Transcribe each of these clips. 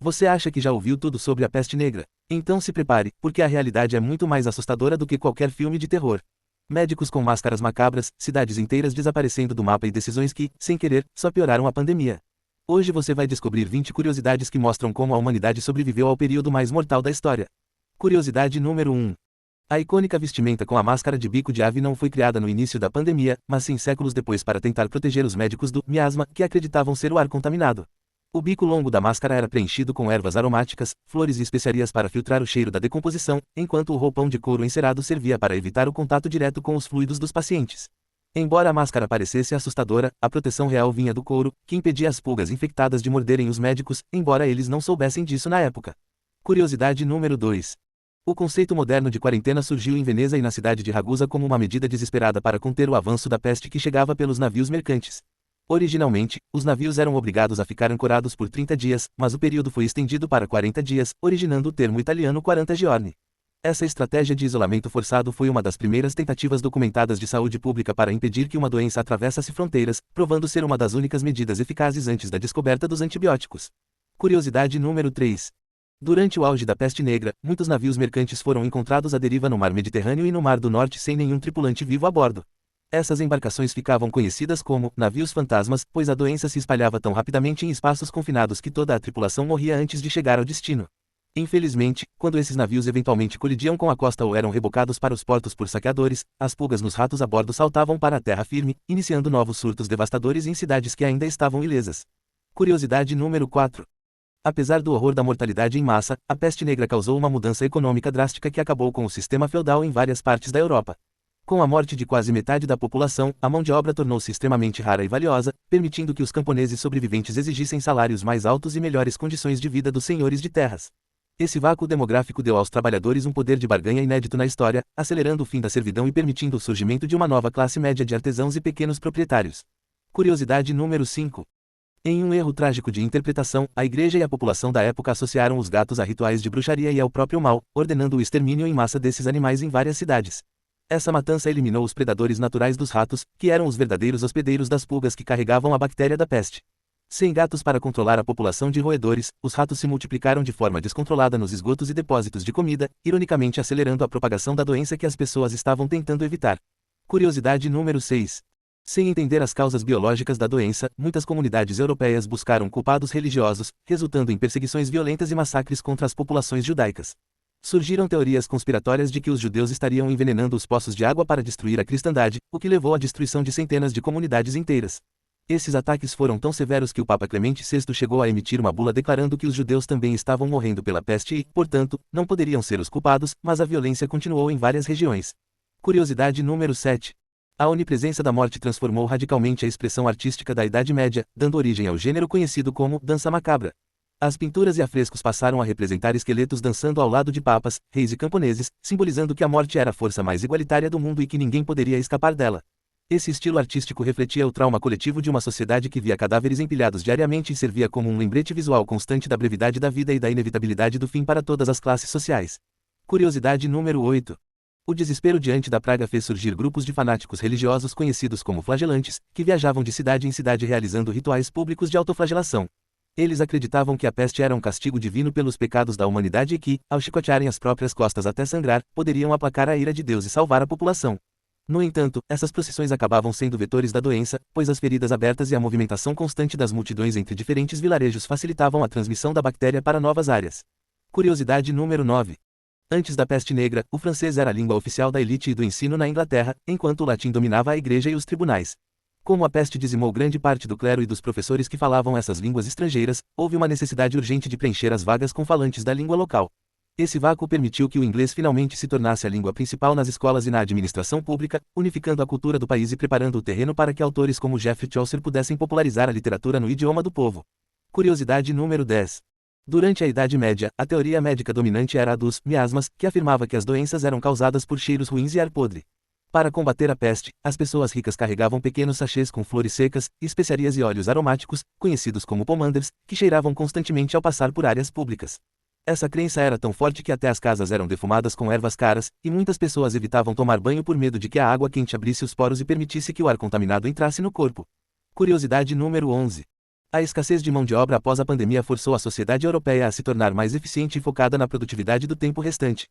Você acha que já ouviu tudo sobre a peste negra? Então se prepare, porque a realidade é muito mais assustadora do que qualquer filme de terror. Médicos com máscaras macabras, cidades inteiras desaparecendo do mapa e decisões que, sem querer, só pioraram a pandemia. Hoje você vai descobrir 20 curiosidades que mostram como a humanidade sobreviveu ao período mais mortal da história. Curiosidade número 1. A icônica vestimenta com a máscara de bico de ave não foi criada no início da pandemia, mas sim séculos depois para tentar proteger os médicos do miasma, que acreditavam ser o ar contaminado. O bico longo da máscara era preenchido com ervas aromáticas, flores e especiarias para filtrar o cheiro da decomposição, enquanto o roupão de couro encerado servia para evitar o contato direto com os fluidos dos pacientes. Embora a máscara parecesse assustadora, a proteção real vinha do couro, que impedia as pulgas infectadas de morderem os médicos, embora eles não soubessem disso na época. Curiosidade número 2. O conceito moderno de quarentena surgiu em Veneza e na cidade de Ragusa como uma medida desesperada para conter o avanço da peste que chegava pelos navios mercantes. Originalmente, os navios eram obrigados a ficar ancorados por 30 dias, mas o período foi estendido para 40 dias, originando o termo italiano 40 giorni. Essa estratégia de isolamento forçado foi uma das primeiras tentativas documentadas de saúde pública para impedir que uma doença atravessasse fronteiras, provando ser uma das únicas medidas eficazes antes da descoberta dos antibióticos. Curiosidade número 3. Durante o auge da peste negra, muitos navios mercantes foram encontrados à deriva no mar Mediterrâneo e no Mar do Norte sem nenhum tripulante vivo a bordo. Essas embarcações ficavam conhecidas como navios fantasmas, pois a doença se espalhava tão rapidamente em espaços confinados que toda a tripulação morria antes de chegar ao destino. Infelizmente, quando esses navios eventualmente colidiam com a costa ou eram rebocados para os portos por saqueadores, as pulgas nos ratos a bordo saltavam para a terra firme, iniciando novos surtos devastadores em cidades que ainda estavam ilesas. Curiosidade número 4. Apesar do horror da mortalidade em massa, a peste negra causou uma mudança econômica drástica que acabou com o sistema feudal em várias partes da Europa. Com a morte de quase metade da população, a mão de obra tornou-se extremamente rara e valiosa, permitindo que os camponeses sobreviventes exigissem salários mais altos e melhores condições de vida dos senhores de terras. Esse vácuo demográfico deu aos trabalhadores um poder de barganha inédito na história, acelerando o fim da servidão e permitindo o surgimento de uma nova classe média de artesãos e pequenos proprietários. Curiosidade número 5. Em um erro trágico de interpretação, a igreja e a população da época associaram os gatos a rituais de bruxaria e ao próprio mal, ordenando o extermínio em massa desses animais em várias cidades. Essa matança eliminou os predadores naturais dos ratos, que eram os verdadeiros hospedeiros das pulgas que carregavam a bactéria da peste. Sem gatos para controlar a população de roedores, os ratos se multiplicaram de forma descontrolada nos esgotos e depósitos de comida, ironicamente acelerando a propagação da doença que as pessoas estavam tentando evitar. Curiosidade número 6. Sem entender as causas biológicas da doença, muitas comunidades europeias buscaram culpados religiosos, resultando em perseguições violentas e massacres contra as populações judaicas. Surgiram teorias conspiratórias de que os judeus estariam envenenando os poços de água para destruir a cristandade, o que levou à destruição de centenas de comunidades inteiras. Esses ataques foram tão severos que o Papa Clemente VI chegou a emitir uma bula declarando que os judeus também estavam morrendo pela peste e, portanto, não poderiam ser os culpados, mas a violência continuou em várias regiões. Curiosidade número 7. A onipresença da morte transformou radicalmente a expressão artística da Idade Média, dando origem ao gênero conhecido como dança macabra. As pinturas e afrescos passaram a representar esqueletos dançando ao lado de papas, reis e camponeses, simbolizando que a morte era a força mais igualitária do mundo e que ninguém poderia escapar dela. Esse estilo artístico refletia o trauma coletivo de uma sociedade que via cadáveres empilhados diariamente e servia como um lembrete visual constante da brevidade da vida e da inevitabilidade do fim para todas as classes sociais. Curiosidade número 8. O desespero diante da praga fez surgir grupos de fanáticos religiosos conhecidos como flagelantes, que viajavam de cidade em cidade realizando rituais públicos de autoflagelação. Eles acreditavam que a peste era um castigo divino pelos pecados da humanidade e que, ao chicotearem as próprias costas até sangrar, poderiam aplacar a ira de Deus e salvar a população. No entanto, essas procissões acabavam sendo vetores da doença, pois as feridas abertas e a movimentação constante das multidões entre diferentes vilarejos facilitavam a transmissão da bactéria para novas áreas. Curiosidade número 9. Antes da peste negra, o francês era a língua oficial da elite e do ensino na Inglaterra, enquanto o latim dominava a igreja e os tribunais. Como a peste dizimou grande parte do clero e dos professores que falavam essas línguas estrangeiras, houve uma necessidade urgente de preencher as vagas com falantes da língua local. Esse vácuo permitiu que o inglês finalmente se tornasse a língua principal nas escolas e na administração pública, unificando a cultura do país e preparando o terreno para que autores como Geoffrey Chaucer pudessem popularizar a literatura no idioma do povo. Curiosidade número 10. Durante a Idade Média, a teoria médica dominante era a dos miasmas, que afirmava que as doenças eram causadas por cheiros ruins e ar podre. Para combater a peste, as pessoas ricas carregavam pequenos sachês com flores secas, especiarias e óleos aromáticos, conhecidos como pomanders, que cheiravam constantemente ao passar por áreas públicas. Essa crença era tão forte que até as casas eram defumadas com ervas caras, e muitas pessoas evitavam tomar banho por medo de que a água quente abrisse os poros e permitisse que o ar contaminado entrasse no corpo. Curiosidade número 11. A escassez de mão de obra após a pandemia forçou a sociedade europeia a se tornar mais eficiente e focada na produtividade do tempo restante.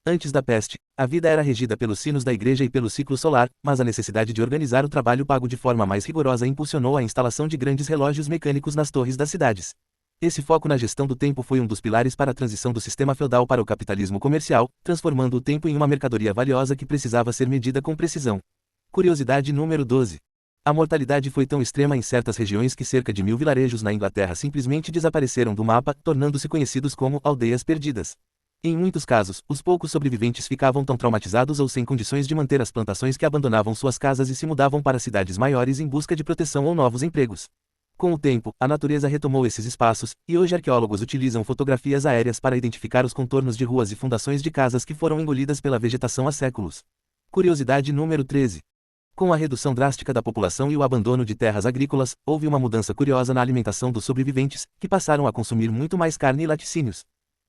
Antes da peste, a vida era regida pelos sinos da igreja e pelo ciclo solar, mas a necessidade de organizar o trabalho pago de forma mais rigorosa impulsionou a instalação de grandes relógios mecânicos nas torres das cidades. Esse foco na gestão do tempo foi um dos pilares para a transição do sistema feudal para o capitalismo comercial, transformando o tempo em uma mercadoria valiosa que precisava ser medida com precisão. Curiosidade número 12. A mortalidade foi tão extrema em certas regiões que cerca de 1000 vilarejos na Inglaterra simplesmente desapareceram do mapa, tornando-se conhecidos como aldeias perdidas. Em muitos casos, os poucos sobreviventes ficavam tão traumatizados ou sem condições de manter as plantações que abandonavam suas casas e se mudavam para cidades maiores em busca de proteção ou novos empregos. Com o tempo, a natureza retomou esses espaços, e hoje arqueólogos utilizam fotografias aéreas para identificar os contornos de ruas e fundações de casas que foram engolidas pela vegetação há séculos. Curiosidade número 13. Com a redução drástica da população e o abandono de terras agrícolas, houve uma mudança curiosa na alimentação dos sobreviventes, que passaram a consumir muito mais carne e laticínios.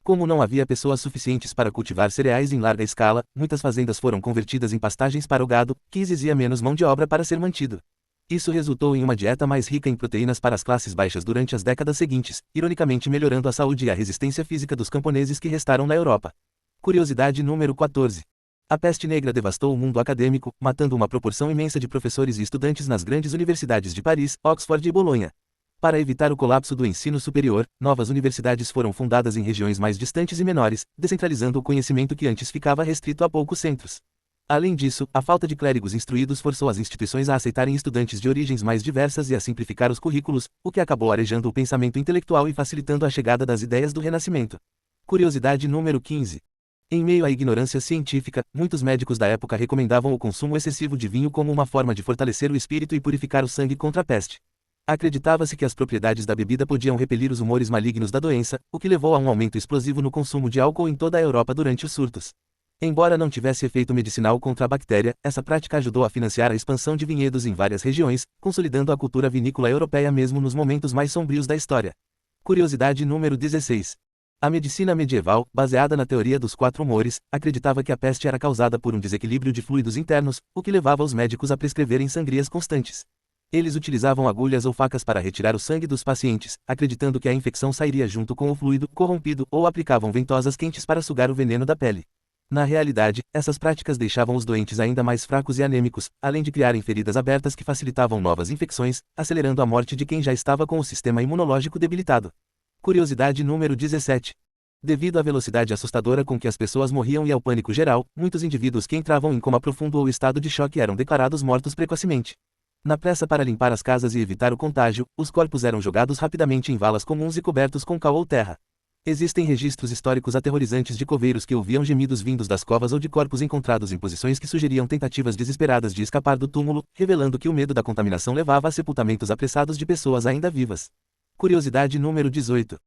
Como não havia pessoas suficientes para cultivar cereais em larga escala, muitas fazendas foram convertidas em pastagens para o gado, que exigia menos mão de obra para ser mantido. Isso resultou em uma dieta mais rica em proteínas para as classes baixas durante as décadas seguintes, ironicamente melhorando a saúde e a resistência física dos camponeses que restaram na Europa. Curiosidade número 14. A peste negra devastou o mundo acadêmico, matando uma proporção imensa de professores e estudantes nas grandes universidades de Paris, Oxford e Bolonha. Para evitar o colapso do ensino superior, novas universidades foram fundadas em regiões mais distantes e menores, descentralizando o conhecimento que antes ficava restrito a poucos centros. Além disso, a falta de clérigos instruídos forçou as instituições a aceitarem estudantes de origens mais diversas e a simplificar os currículos, o que acabou arejando o pensamento intelectual e facilitando a chegada das ideias do Renascimento. Curiosidade número 15. Em meio à ignorância científica, muitos médicos da época recomendavam o consumo excessivo de vinho como uma forma de fortalecer o espírito e purificar o sangue contra a peste. Acreditava-se que as propriedades da bebida podiam repelir os humores malignos da doença, o que levou a um aumento explosivo no consumo de álcool em toda a Europa durante os surtos. Embora não tivesse efeito medicinal contra a bactéria, essa prática ajudou a financiar a expansão de vinhedos em várias regiões, consolidando a cultura vinícola europeia mesmo nos momentos mais sombrios da história. Curiosidade número 16. A medicina medieval, baseada na teoria dos 4 humores, acreditava que a peste era causada por um desequilíbrio de fluidos internos, o que levava os médicos a prescreverem sangrias constantes. Eles utilizavam agulhas ou facas para retirar o sangue dos pacientes, acreditando que a infecção sairia junto com o fluido corrompido, ou aplicavam ventosas quentes para sugar o veneno da pele. Na realidade, essas práticas deixavam os doentes ainda mais fracos e anêmicos, além de criarem feridas abertas que facilitavam novas infecções, acelerando a morte de quem já estava com o sistema imunológico debilitado. Curiosidade número 17. Devido à velocidade assustadora com que as pessoas morriam e ao pânico geral, muitos indivíduos que entravam em coma profundo ou estado de choque eram declarados mortos precocemente. Na pressa para limpar as casas e evitar o contágio, os corpos eram jogados rapidamente em valas comuns e cobertos com cal ou terra. Existem registros históricos aterrorizantes de coveiros que ouviam gemidos vindos das covas ou de corpos encontrados em posições que sugeriam tentativas desesperadas de escapar do túmulo, revelando que o medo da contaminação levava a sepultamentos apressados de pessoas ainda vivas. Curiosidade número 18.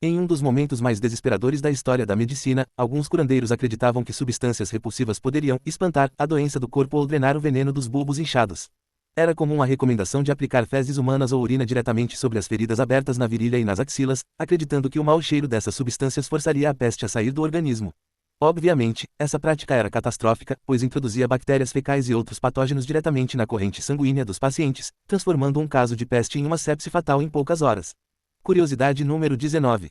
Em um dos momentos mais desesperadores da história da medicina, alguns curandeiros acreditavam que substâncias repulsivas poderiam espantar a doença do corpo ou drenar o veneno dos bulbos inchados. Era comum a recomendação de aplicar fezes humanas ou urina diretamente sobre as feridas abertas na virilha e nas axilas, acreditando que o mau cheiro dessas substâncias forçaria a peste a sair do organismo. Obviamente, essa prática era catastrófica, pois introduzia bactérias fecais e outros patógenos diretamente na corrente sanguínea dos pacientes, transformando um caso de peste em uma sepse fatal em poucas horas. Curiosidade número 19.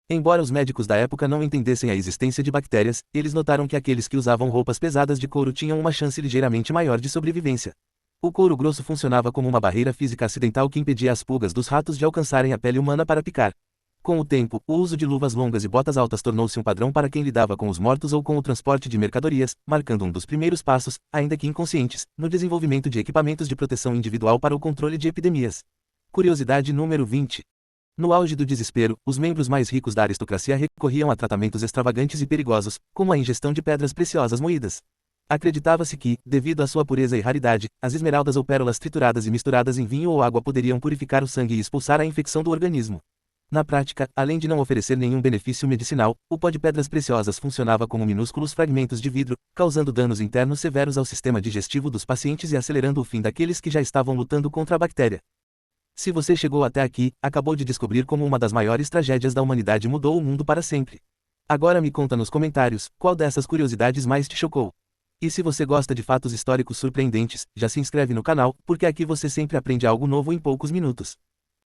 Embora os médicos da época não entendessem a existência de bactérias, eles notaram que aqueles que usavam roupas pesadas de couro tinham uma chance ligeiramente maior de sobrevivência. O couro grosso funcionava como uma barreira física acidental que impedia as pulgas dos ratos de alcançarem a pele humana para picar. Com o tempo, o uso de luvas longas e botas altas tornou-se um padrão para quem lidava com os mortos ou com o transporte de mercadorias, marcando um dos primeiros passos, ainda que inconscientes, no desenvolvimento de equipamentos de proteção individual para o controle de epidemias. Curiosidade número 20. No auge do desespero, os membros mais ricos da aristocracia recorriam a tratamentos extravagantes e perigosos, como a ingestão de pedras preciosas moídas. Acreditava-se que, devido à sua pureza e raridade, as esmeraldas ou pérolas trituradas e misturadas em vinho ou água poderiam purificar o sangue e expulsar a infecção do organismo. Na prática, além de não oferecer nenhum benefício medicinal, o pó de pedras preciosas funcionava como minúsculos fragmentos de vidro, causando danos internos severos ao sistema digestivo dos pacientes e acelerando o fim daqueles que já estavam lutando contra a bactéria. Se você chegou até aqui, acabou de descobrir como uma das maiores tragédias da humanidade mudou o mundo para sempre. Agora me conta nos comentários, qual dessas curiosidades mais te chocou? E se você gosta de fatos históricos surpreendentes, já se inscreve no canal, porque aqui você sempre aprende algo novo em poucos minutos.